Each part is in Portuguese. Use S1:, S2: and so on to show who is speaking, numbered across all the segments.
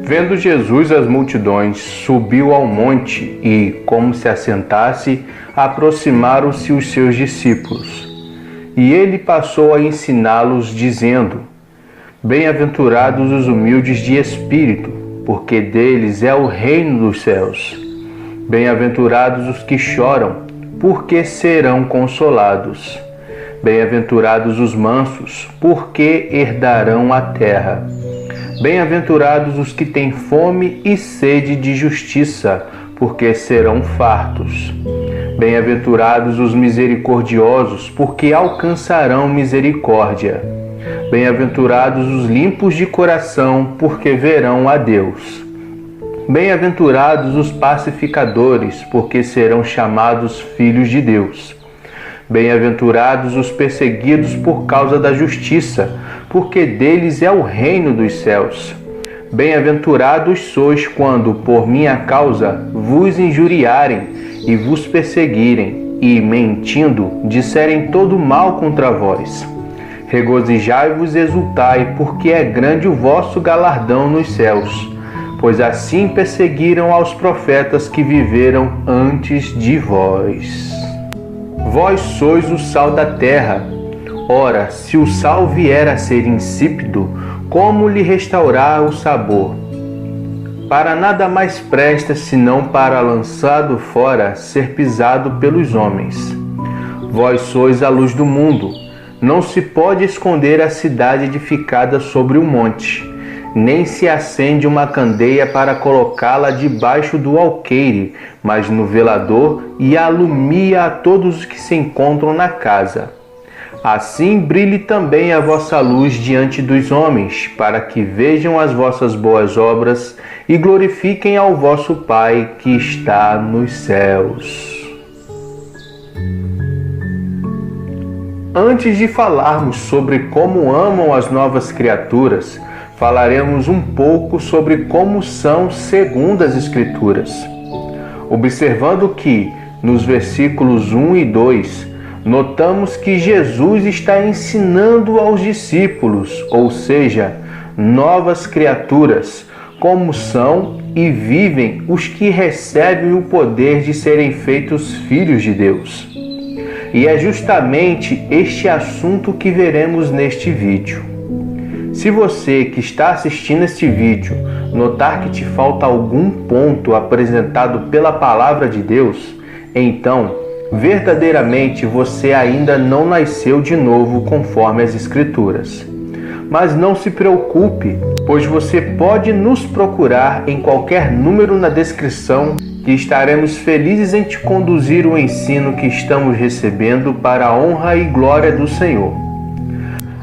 S1: Vendo Jesus as multidões, subiu ao monte e, como se assentasse, aproximaram-se os seus discípulos. E ele passou a ensiná-los, dizendo: Bem-aventurados os humildes de espírito, porque deles é o reino dos céus. Bem-aventurados os que choram, porque serão consolados. Bem-aventurados os mansos, porque herdarão a terra. Bem-aventurados os que têm fome e sede de justiça, porque serão fartos. Bem-aventurados os misericordiosos, porque alcançarão misericórdia. Bem-aventurados os limpos de coração, porque verão a Deus. Bem-aventurados os pacificadores, porque serão chamados filhos de Deus. Bem-aventurados os perseguidos por causa da justiça, porque deles é o reino dos céus. Bem-aventurados sois quando, por minha causa, vos injuriarem e vos perseguirem, e, mentindo, disserem todo mal contra vós. Regozijai-vos e exultai, porque é grande o vosso galardão nos céus, pois assim perseguiram aos profetas que viveram antes de vós. Vós sois o sal da terra. Ora, se o sal vier a ser insípido, como lhe restaurar o sabor? Para nada mais presta, senão para, lançado fora, ser pisado pelos homens. Vós sois a luz do mundo. Não se pode esconder a cidade edificada sobre um monte, nem se acende uma candeia para colocá-la debaixo do alqueire, mas no velador, e alumia a todos os que se encontram na casa. Assim brilhe também a vossa luz diante dos homens, para que vejam as vossas boas obras e glorifiquem ao vosso Pai que está nos céus. Antes de falarmos sobre como amam as novas criaturas, falaremos um pouco sobre como são segundo as Escrituras. Observando que, nos versículos 1 e 2, notamos que Jesus está ensinando aos discípulos, ou seja, novas criaturas, como são e vivem os que recebem o poder de serem feitos filhos de Deus. E é justamente este assunto que veremos neste vídeo. Se você que está assistindo este vídeo notar que te falta algum ponto apresentado pela Palavra de Deus, então, verdadeiramente você ainda não nasceu de novo conforme as Escrituras. Mas não se preocupe, pois você pode nos procurar em qualquer número na descrição que estaremos felizes em te conduzir o ensino que estamos recebendo para a honra e glória do Senhor.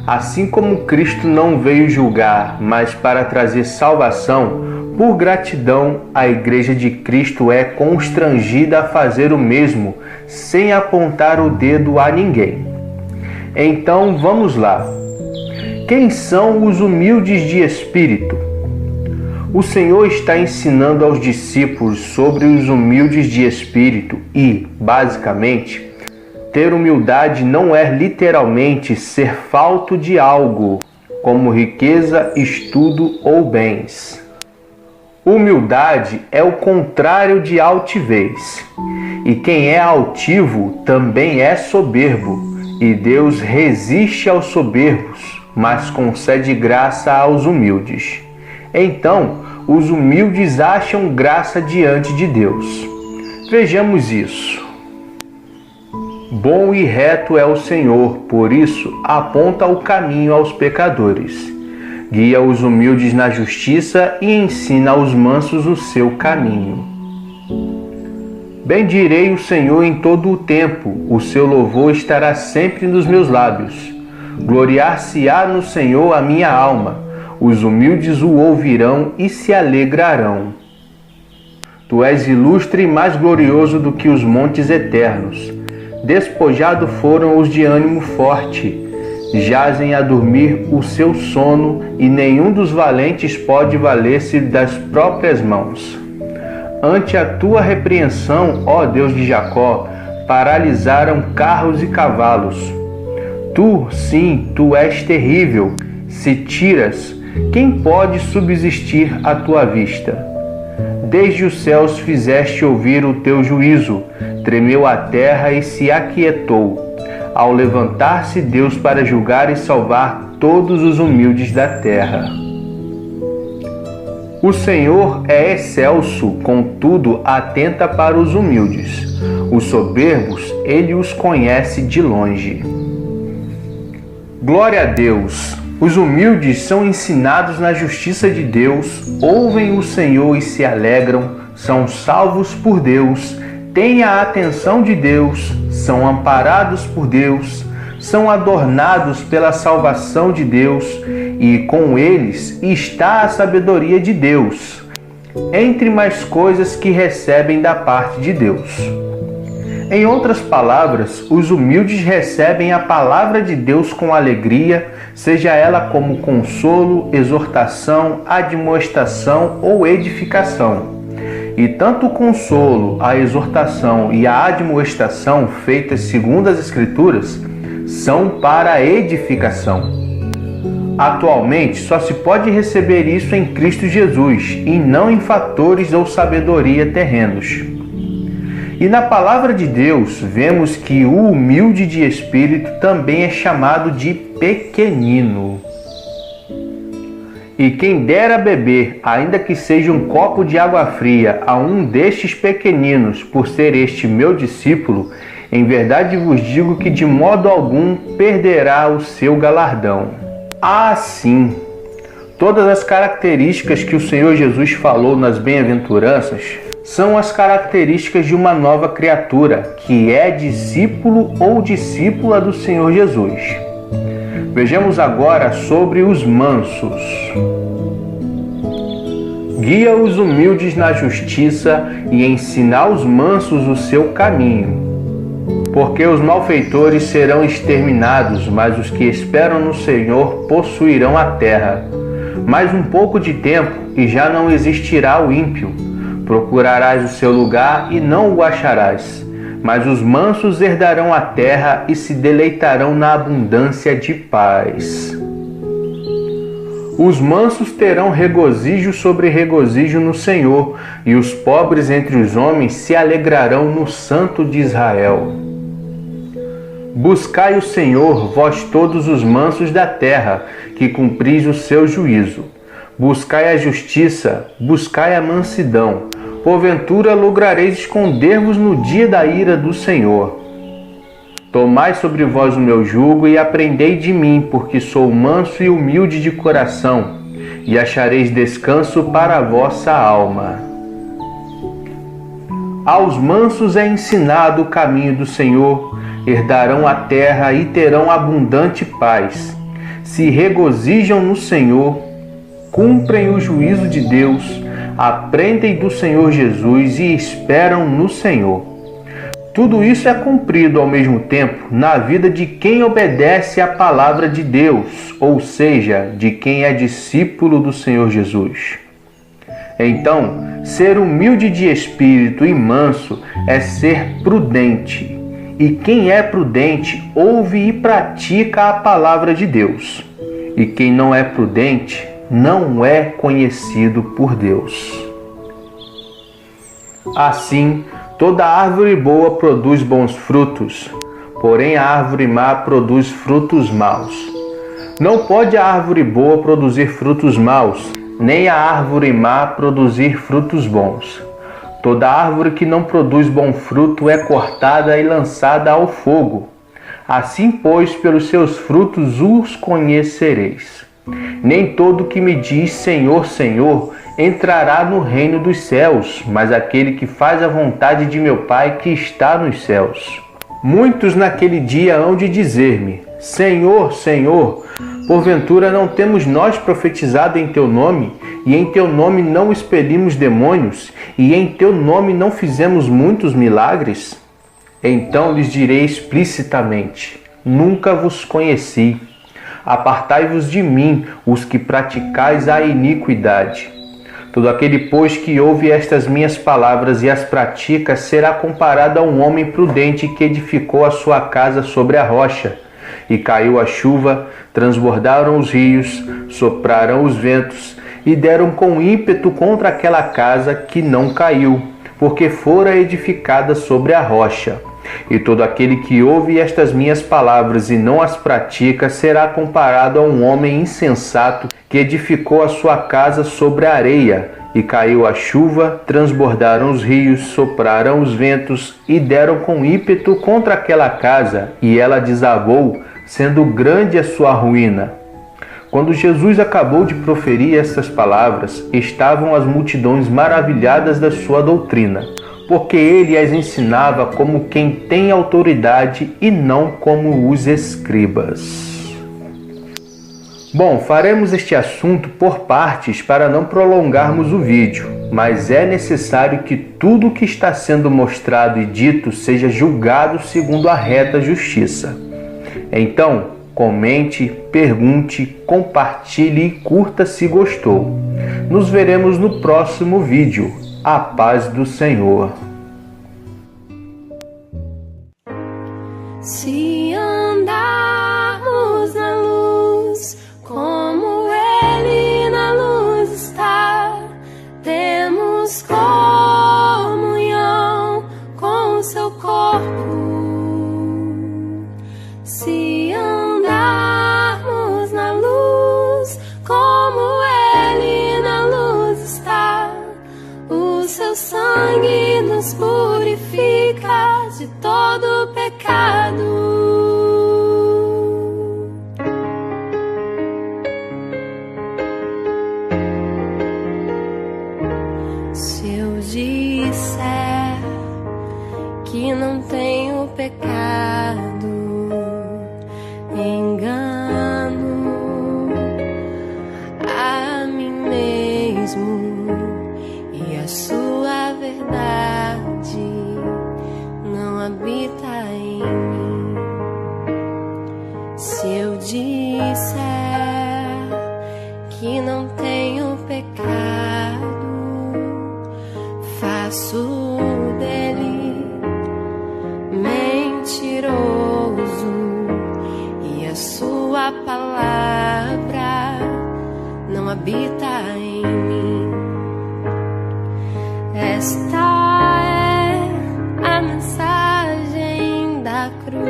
S1: Assim como Cristo não veio julgar, mas para trazer salvação, por gratidão, a Igreja de Cristo é constrangida a fazer o mesmo, sem apontar o dedo a ninguém. Então, vamos lá. Quem são os humildes de espírito? O Senhor está ensinando aos discípulos sobre os humildes de espírito e, basicamente, ter humildade não é literalmente ser falto de algo, como riqueza, estudo ou bens. Humildade é o contrário de altivez. E quem é altivo também é soberbo. E Deus resiste aos soberbos, mas concede graça aos humildes. Então, os humildes acham graça diante de Deus. Vejamos isso. Bom e reto é o Senhor, por isso aponta o caminho aos pecadores. Guia os humildes na justiça e ensina aos mansos o seu caminho. Bendirei o Senhor em todo o tempo, o seu louvor estará sempre nos meus lábios. Gloriar-se-á no Senhor a minha alma, os humildes o ouvirão e se alegrarão. Tu és ilustre e mais glorioso do que os montes eternos. Despojado foram os de ânimo forte. Jazem a dormir o seu sono, e nenhum dos valentes pode valer-se das próprias mãos. Ante a tua repreensão, ó Deus de Jacó, paralisaram carros e cavalos. Tu, sim, tu és terrível. Se tiras, quem pode subsistir à tua vista? Desde os céus fizeste ouvir o teu juízo, tremeu a terra e se aquietou, ao levantar-se Deus para julgar e salvar todos os humildes da terra. O Senhor é excelso, contudo atenta para os humildes. Os soberbos, ele os conhece de longe. Glória a Deus! Os humildes são ensinados na justiça de Deus, ouvem o Senhor e se alegram, são salvos por Deus, têm a atenção de Deus, são amparados por Deus, são adornados pela salvação de Deus e com eles está a sabedoria de Deus, entre mais coisas que recebem da parte de Deus. Em outras palavras, os humildes recebem a palavra de Deus com alegria, seja ela como consolo, exortação, admoestação ou edificação. E tanto o consolo, a exortação e a admoestação feitas segundo as Escrituras são para a edificação. Atualmente, só se pode receber isso em Cristo Jesus e não em fatores ou sabedoria terrenos. E na palavra de Deus, vemos que o humilde de espírito também é chamado de pequenino. E quem dera beber, ainda que seja um copo de água fria, a um destes pequeninos, por ser este meu discípulo, em verdade vos digo que de modo algum perderá o seu galardão. Assim, todas as características que o Senhor Jesus falou nas bem-aventuranças são as características de uma nova criatura, que é discípulo ou discípula do Senhor Jesus. Vejamos agora sobre os mansos. Guia os humildes na justiça e ensina aos mansos o seu caminho. Porque os malfeitores serão exterminados, mas os que esperam no Senhor possuirão a terra. Mais um pouco de tempo e já não existirá o ímpio. Procurarás o seu lugar e não o acharás, mas os mansos herdarão a terra e se deleitarão na abundância de paz. Os mansos terão regozijo sobre regozijo no Senhor, e os pobres entre os homens se alegrarão no Santo de Israel. Buscai o Senhor, vós todos os mansos da terra, que cumpris o seu juízo. Buscai a justiça, buscai a mansidão. Porventura lograreis esconder-vos no dia da ira do Senhor. Tomai sobre vós o meu jugo e aprendei de mim, porque sou manso e humilde de coração, e achareis descanso para a vossa alma. Aos mansos é ensinado o caminho do Senhor, herdarão a terra e terão abundante paz. Se regozijam no Senhor, cumprem o juízo de Deus, aprendem do Senhor Jesus e esperam no Senhor. Tudo isso é cumprido ao mesmo tempo na vida de quem obedece à palavra de Deus, ou seja, de quem é discípulo do Senhor Jesus. Então, ser humilde de espírito e manso é ser prudente. E quem é prudente ouve e pratica a palavra de Deus. E quem não é prudente não é conhecido por Deus. Assim, toda árvore boa produz bons frutos, porém a árvore má produz frutos maus. Não pode a árvore boa produzir frutos maus, nem a árvore má produzir frutos bons. Toda árvore que não produz bom fruto é cortada e lançada ao fogo. Assim, pois, pelos seus frutos os conhecereis. Nem todo que me diz Senhor, Senhor, entrará no reino dos céus, mas aquele que faz a vontade de meu Pai que está nos céus. Muitos naquele dia hão de dizer-me, Senhor, Senhor, porventura não temos nós profetizado em teu nome, e em teu nome não expelimos demônios, e em teu nome não fizemos muitos milagres? Então lhes direi explicitamente, nunca vos conheci. Apartai-vos de mim, os que praticais a iniquidade. Todo aquele, pois, que ouve estas minhas palavras e as pratica, será comparado a um homem prudente que edificou a sua casa sobre a rocha. E caiu a chuva, transbordaram os rios, sopraram os ventos e deram com ímpeto contra aquela casa que não caiu, porque fora edificada sobre a rocha. E todo aquele que ouve estas minhas palavras e não as pratica será comparado a um homem insensato que edificou a sua casa sobre a areia. E caiu a chuva, transbordaram os rios, sopraram os ventos e deram com ímpeto contra aquela casa, e ela desabou, sendo grande a sua ruína. Quando Jesus acabou de proferir essas palavras, estavam as multidões maravilhadas da sua doutrina, porque ele as ensinava como quem tem autoridade e não como os escribas. Bom, faremos este assunto por partes para não prolongarmos o vídeo, mas é necessário que tudo o que está sendo mostrado e dito seja julgado segundo a reta justiça. Então, comente, pergunte, compartilhe e curta se gostou. Nos veremos no próximo vídeo. A paz do Senhor.
S2: Se andarmos na luz, como Ele na luz está, temos comunhão com o seu corpo. Se andarmos na luz, como Ele na luz está, o seu sangue nos purifica de todo pecado. Se eu disser que não tenho pecado, engano a mim mesmo, e a sua verdade não habita em mim. Se eu disser que não tenho pecado, faço dele mentiroso, e a sua palavra não habita em mim. Esta é a mensagem da cruz,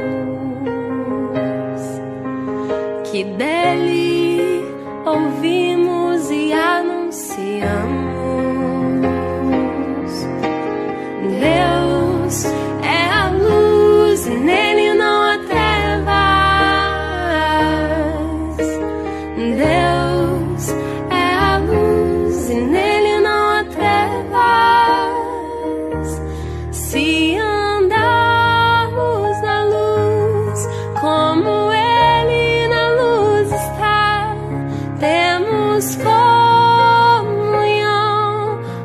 S2: que dele ouvimos e anunciamos. Deus é a luz e nele não há trevas. Deus é a luz e nele não há trevas. Se andarmos na luz, como Ele na luz está, temos comunhão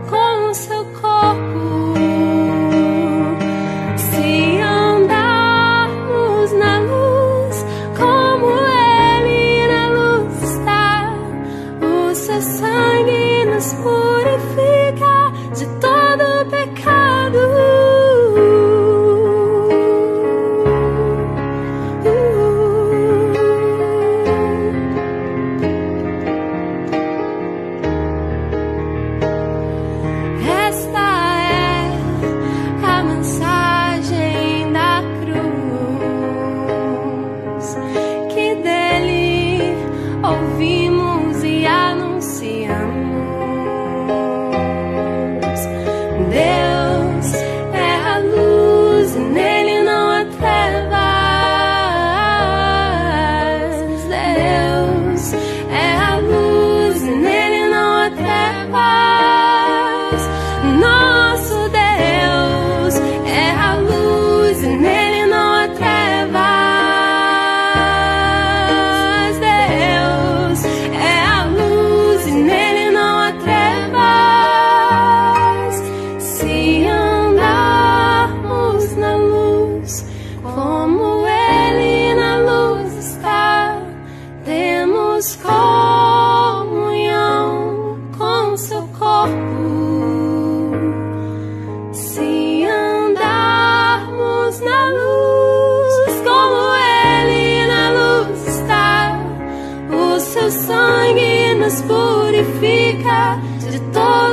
S2: com o seu corpo. Se andarmos na luz, como Ele na luz está, o seu sangue nos purifica de todo pecado. Esta é a mensagem da cruz, que dele ouvimos e anunciamos. purifica de todo